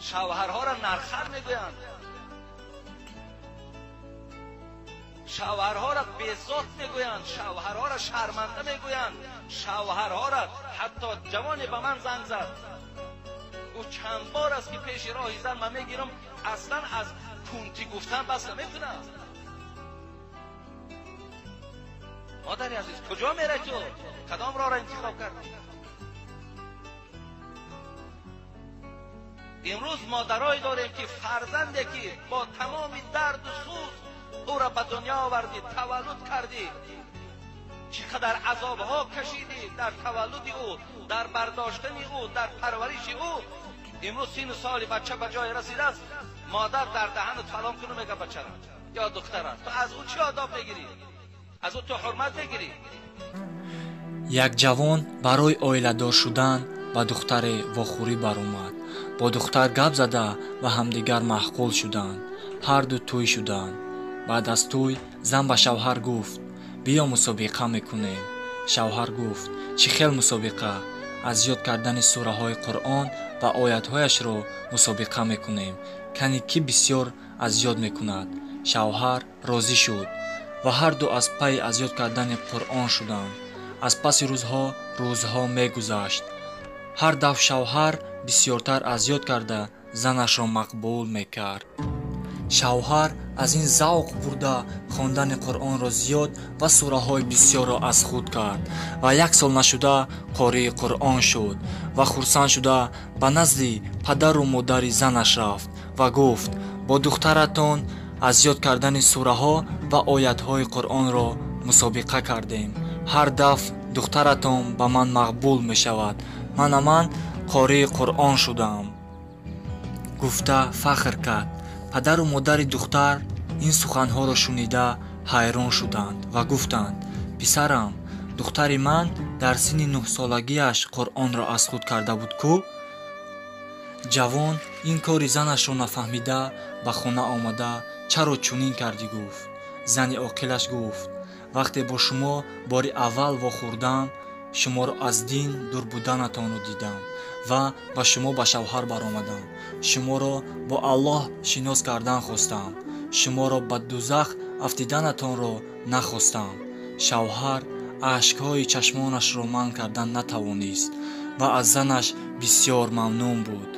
شوهرها را نرخر میگویند، شوهرها را بی‌ذات میگویند، شوهرها را شرمنده میگویند، شوهرها را حتی جوانی به من زنگ زد، او چند بار است که پیش راهی زن من میگیرم، اصلا از کنتی گفتن بس نمیکنم. مادری عزیز کجا میره تو؟ کدام راه را انتخاب کردی؟ امروز مادرایی داریم که فرزندی که با تمام درد و سوز او را به دنیا آوردی، تولد کردی، چقدر عذابها کشیدی در تولد او، در برداشتن او، در پرورش او. امروز 3 سال بچه به جای رسیده است، مادر در دهن سلام کنه میگه بچه را یا دختر است، تو از او چی آداب بگیری؟ از او تو حرمت بگیری؟ یک جوان برای اویلادор шудан ба духтаре вохӯрӣ баромад. бо духтар гап зада ва ҳамдигар маҳқул шуданд. ҳарду тӯй шуданд. баъд аз тӯй зан ба шавҳар гуфт: биё мусобиқа мекунем. шавҳар гуфт: чӣ хел мусобиқа? аз ёд кардани сураҳои қуръон ва оятҳояшро мусобиқа мекунем. кани кӣ бисёр аз ёд мекунад? шавҳар розӣ шуд ва ҳарду аз пайи аз ёд кардани қуръон шуданд. аз паси рӯзҳо мегузашт. ҳар дафъ шавҳар бисёртар аз ёд карда занашро мақбул мекард. шавҳар аз ин завқ бурда хондани қуръонро зиёд ва сураҳои бисёрро аз худ кард ва 1 сол нашуда қории қуръон шуд ва хурсанд шуда ба назди падару модари занаш рафт ва гуфт: бо духтаратон аз ёд кардани сураҳо ва оятҳои қуръонро мусобиқа кардем. ҳар дафъ духтаратон ба ман мақбул мешавад. ман қории қуръон шудам. гуфта фахр кард. падару модари духтар ин суханҳоро шунида ҳайрон шуданд ва гуфтанд: писарам, духтари ман дар синни 9 солагиаш қуръонро аз худ карда буд ку? ҷавон ин кори занашро нафаҳмида ба хона омада чаро чунин кардӣ гуфт. зани оқилаш гуфт: вақте бо шумо бори аввал вохӯрдам, шуморо аз дин дур буданатонро дидам ва ба шумо ба шавҳар баромадам. шуморо бо Аллоҳ шинос кардан хостам. шуморо ба дузах афтиданатонро нахостам. шавҳар ашкҳои чашмонашро манъ кардан натавонист ва аз занаш бисёр мамнун буд.